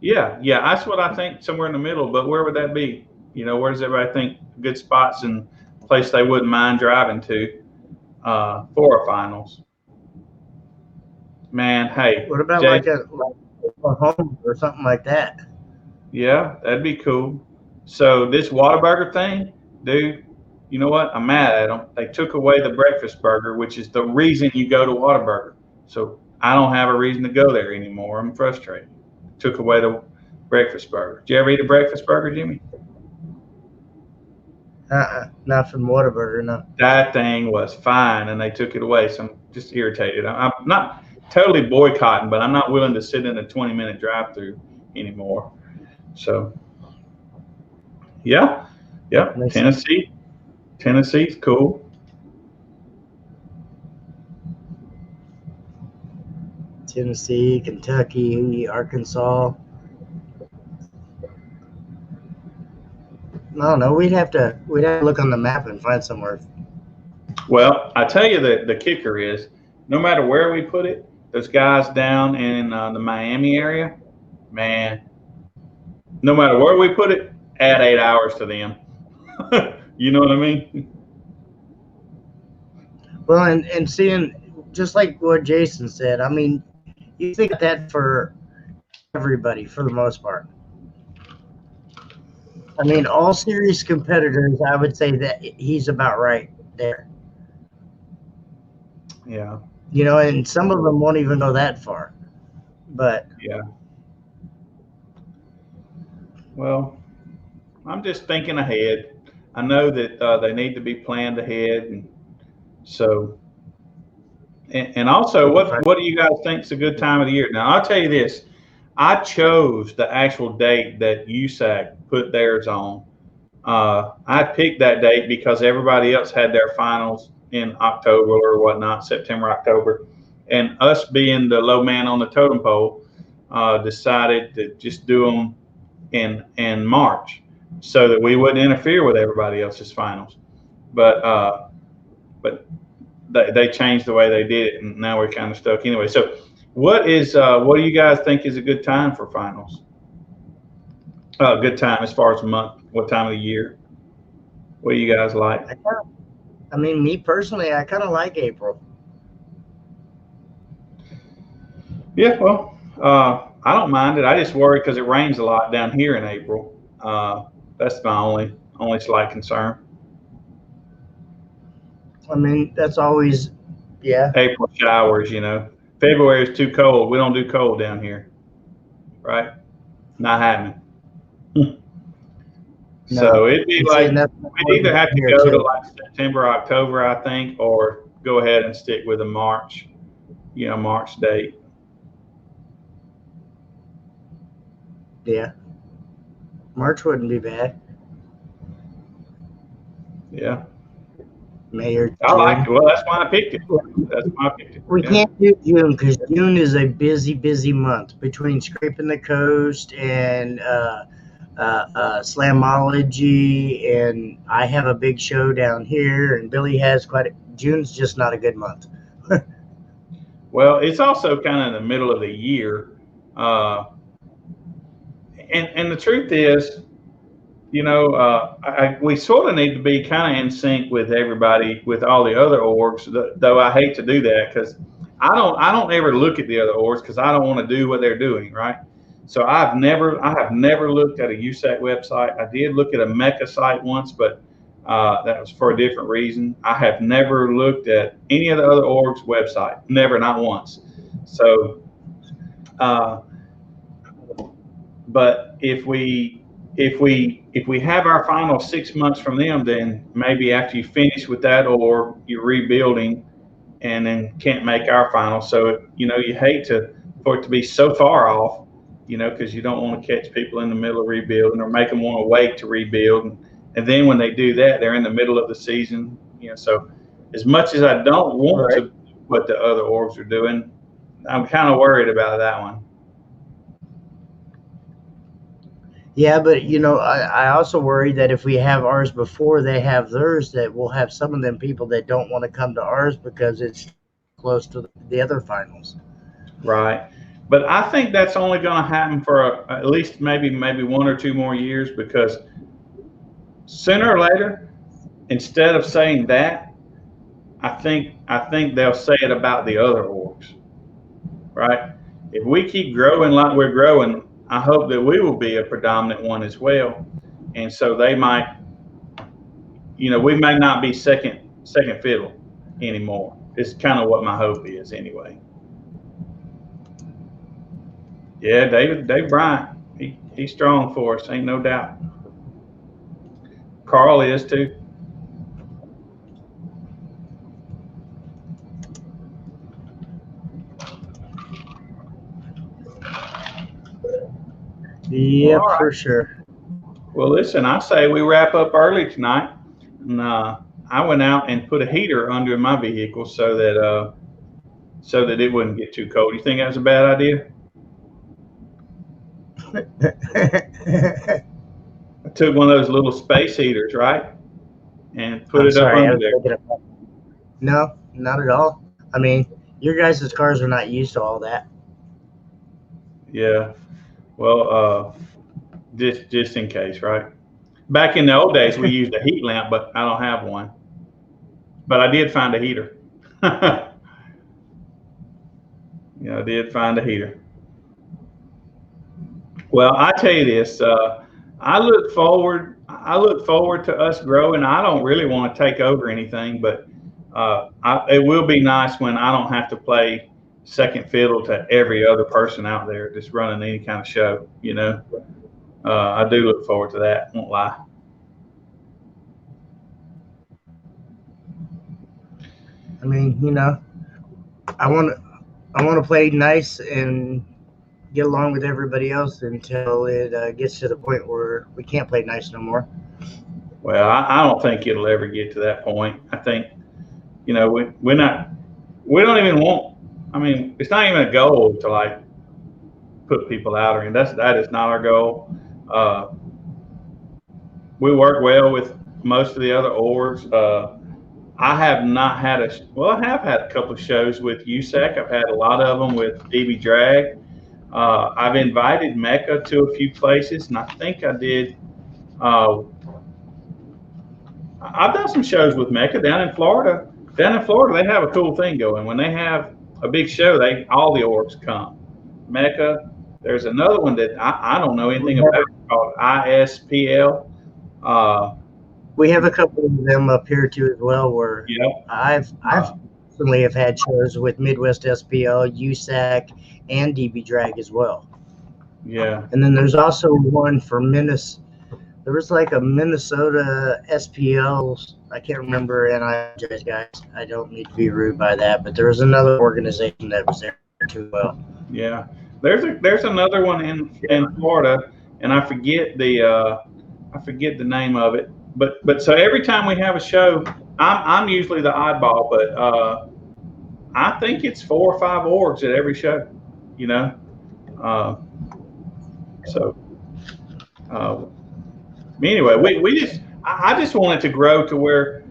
Yeah, that's what I think. Somewhere in the middle. But where would that be? You know, where does everybody think good spots and place they wouldn't mind driving to for a finals? Man, hey.
What about like a home or something like that?
Yeah, that'd be cool. So this Whataburger thing, dude, you know what? I'm mad at them. They took away the breakfast burger, which is the reason you go to Whataburger. So I don't have a reason to go there anymore. I'm frustrated. Took away the breakfast burger. Did you ever eat a breakfast burger, Jimmy?
Not from Whataburger, no.
That thing was fine, and they took it away. So I'm just irritated. I'm not totally boycotting, but I'm not willing to sit in a 20-minute drive-through anymore. So, yeah. Tennessee's cool.
Tennessee, Kentucky, Arkansas. I don't know. We'd have to look on the map and find somewhere.
Well, I tell you that the kicker is, no matter where we put it, those guys down in the Miami area, man, no matter where we put it, add 8 hours to them. You know what I mean?
Well, and seeing, just like what Jason said, I mean, you think that for everybody for the most part. I mean, all serious competitors, I would say that he's about right there.
Yeah.
You know, and some of them won't even go that far. But
yeah. Well, I'm just thinking ahead. I know that they need to be planned ahead, and so. And also, what do you guys think is a good time of the year? Now, I'll tell you this. I chose the actual date that USAC put theirs on. I picked that date because everybody else had their finals in October or whatnot, September, October. And us being the low man on the totem pole, decided to just do them in March so that we wouldn't interfere with everybody else's finals. But they changed the way they did it, and now we're kind of stuck anyway. So what do you guys think is a good time for finals? Good time as far as a month, what time of the year? What do you guys like?
I mean, me personally, I kind of like April.
Yeah, well, I don't mind it. I just worry because it rains a lot down here in April. That's my only slight concern.
I mean, that's always, yeah.
April showers, you know. February is too cold. We don't do cold down here, right? Not happening.
No.
So it'd be like we'd either have to go to
too.
like September, October, I think, or go ahead and stick with a March date.
Yeah. March wouldn't be bad.
Yeah.
May or June.
I like it. Well, that's why I picked it. That's why I picked it.
We can't do June because June is a busy month between Scraping the Coast and Slamology, and I have a big show down here, and Billy has June's just not a good month.
Well, it's also kind of in the middle of the year, and the truth is, we sort of need to be kind of in sync with everybody, with all the other orgs. Though I hate to do that because I don't ever look at the other orgs because I don't want to do what they're doing, right? So I have never looked at a USAC website. I did look at a MECA site once, but that was for a different reason. I have never looked at any of the other orgs' website. Never, not once. So, but if we have our final 6 months from them, then maybe after you finish with that, or you're rebuilding and then can't make our final. So, you hate for it to be so far off, because you don't want to catch people in the middle of rebuilding or make them want to wait to rebuild. And then when they do that, they're in the middle of the season, so as much as I don't want to do what the other orgs are doing, I'm kind of worried about that one.
Yeah, but I also worry that if we have ours before they have theirs, that we'll have some of them people that don't want to come to ours because it's close to the other finals.
Right. But I think that's only going to happen for at least maybe 1 or 2 more years, because sooner or later, instead of saying that, I think they'll say it about the other orgs, right? If we keep growing like we're growing, I hope that we will be a predominant one as well. And so they might, we may not be second fiddle anymore. It's kind of what my hope is anyway. Yeah, Dave Bryant, he's strong for us, ain't no doubt. Carl is too.
Yep, right. For sure.
Well, listen, I say we wrap up early tonight. And I went out and put a heater under my vehicle so that it wouldn't get too cold. You think that's a bad idea? took one of those little space heaters, right, and put
I'm
it up
sorry, I
under
was
there.
thinking of, no, not at all. I mean, your guys' cars are not used to all that.
Yeah. Well, just in case, right? Back in the old days, we used a heat lamp, but I don't have one. But I did find a heater. Yeah, I did find a heater. Well, I tell you this, I look forward. I look forward to us growing. I don't really want to take over anything, but it will be nice when I don't have to play second fiddle to every other person out there just running any kind of show. You know, I do look forward to that. Won't lie.
I mean, you know, I want to play nice and get along with everybody else until it gets to the point where we can't play nice no more.
Well, I don't think it'll ever get to that point. I think, you know, we don't even want. I mean, it's not even a goal to like put people out, or that is not our goal. We work well with most of the other orgs. I have not had I have had a couple of shows with USAC. I've had a lot of them with DB Drag. I've invited Mecca to a few places, and I think I did. I've done some shows with Mecca down in Florida. Down in Florida, they have a cool thing going. When they have a big show, all the orgs come. Mecca. There's another one that I don't know anything about called ISPL.
We have a couple of them up here too as well. Where I've personally have had shows with Midwest SPL, USAC, and DB Drag as well.
Yeah.
And then there's also one for Minnesota. There was like a Minnesota SPL. I can't remember, and I apologize, guys. I don't mean to be rude by that, but there was another organization that was there too. Well.
Yeah. There's another one in Florida, and I forget the name of it. But so every time we have a show, I'm usually the oddball, but I think it's 4 or 5 orgs at every show, you know. Anyway, I just want it to grow to where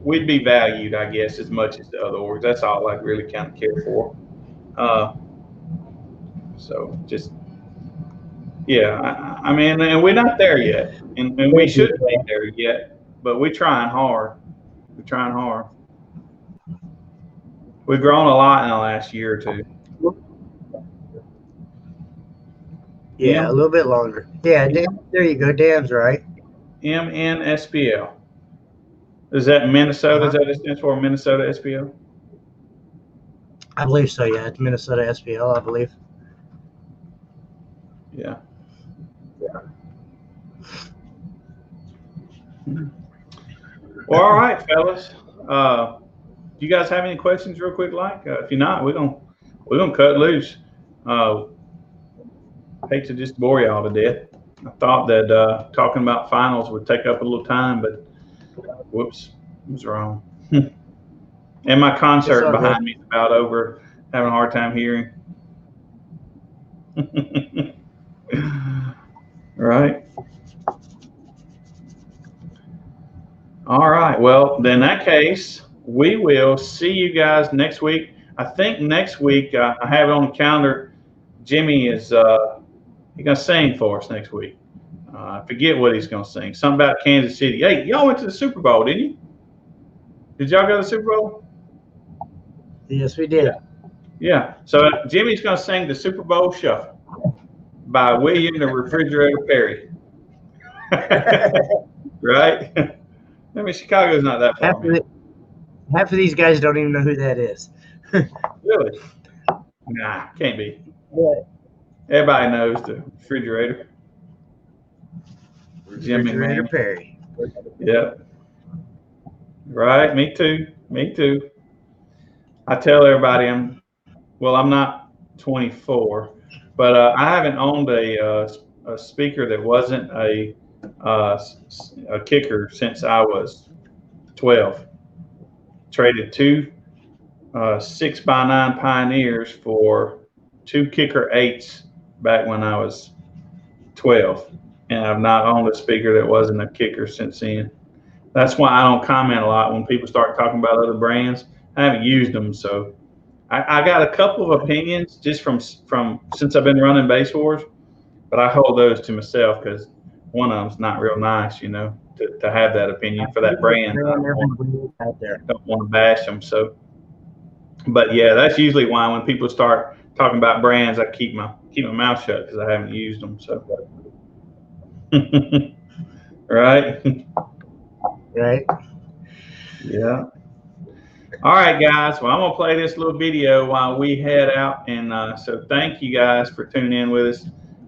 we'd be valued, I guess, as much as the other orgs. That's all I really kind of care for. So just, yeah, I mean, and we're not there yet, and we shouldn't be there yet, but we're trying hard. We're trying hard. We've grown a lot in the last year or two.
Yeah, a little bit longer. Yeah, Dan, there you go. Dan's right.
MNSPL. Is that Minnesota? Is that what it stands for? Minnesota SPL?
I believe so, yeah. It's Minnesota SPL, I believe.
Yeah. Well, all right, fellas. Do you guys have any questions real quick? If you're not, we're gonna cut loose. Hate to just bore y'all to death. I thought that talking about finals would take up a little time, but whoops, I was wrong. And my concert behind me is about over. Having a hard time hearing. Right. All right. Well, then in that case, we will see you guys next week. I think next week I have it on the calendar. Jimmy is he's gonna sing for us next week. I forget what he's gonna sing. Something about Kansas City. Hey, y'all went to the Super Bowl, didn't you? Did y'all go to the Super Bowl?
Yes, we did.
Yeah. So Jimmy's gonna sing the Super Bowl Shuffle by William the Refrigerator Perry. Right? I mean, Chicago's not that far.
Half of these guys don't even know who that is.
Really? Nah, can't be.
What?
Everybody knows the refrigerator.
Refrigerator Perry.
Yeah. Right. Me too. Me too. I tell everybody I'm not 24, but I haven't owned a speaker that wasn't a kicker since I was 12. Traded 2 6x9 Pioneers for 2 kicker 8s back when I was 12, and I've not owned a speaker that wasn't a Kicker since then. That's why I don't comment a lot when people start talking about other brands. I haven't used them, so I got a couple of opinions just from since I've been running Bass Wars, but I hold those to myself because one of them's not real nice, to have that opinion for that brand. I don't want to bash them. So, but yeah, that's usually why when people start talking about brands, I keep my mouth shut because I haven't used them. So, right.
Right.
Yeah. All right, guys. Well, I'm going to play this little video while we head out. And so thank you guys for tuning in with us.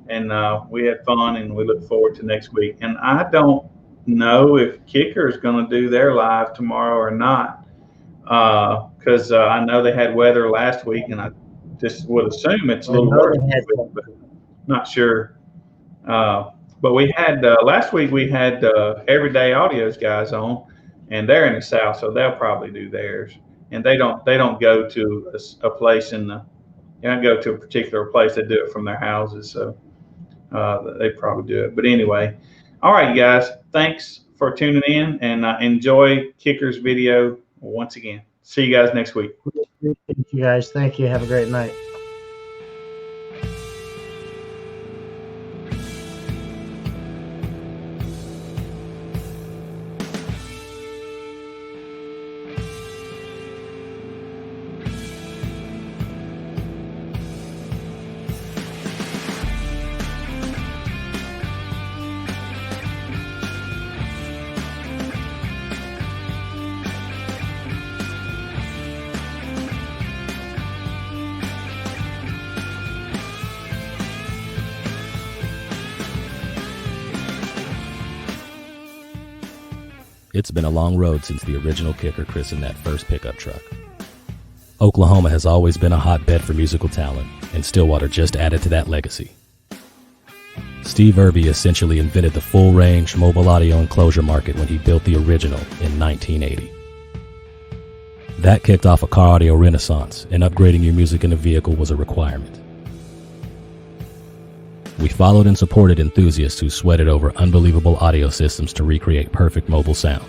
And we had fun, and we look forward to next week. And I don't know if Kicker is going to do their live tomorrow or not, because I know they had weather last week, and I just would assume it's a little worse, but not sure. But we had last week we had Everyday Audio's guys on, and they're in the South, so they'll probably do theirs. And they don't go to a place they don't go to a particular place. They do it from their houses, so they probably do it. But anyway, all right, you guys, thanks for tuning in, and enjoy Kicker's video once again. See you guys next week.
Thank you guys. Thank you. Have a great night.
It's been a long road since the original Kicker christened that first pickup truck. Oklahoma has always been a hotbed for musical talent, and Stillwater just added to that legacy. Steve Irby essentially invented the full-range mobile audio enclosure market when he built the original in 1980. That kicked off a car audio renaissance, and upgrading your music in a vehicle was a requirement. We followed and supported enthusiasts who sweated over unbelievable audio systems to recreate perfect mobile sound.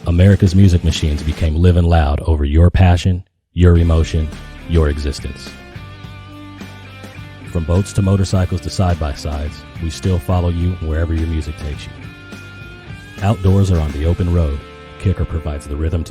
America's music machines became living loud over your passion, your emotion, your existence. From boats to motorcycles to side-by-sides, we still follow you wherever your music takes you. Outdoors or on the open road, Kicker provides the rhythm to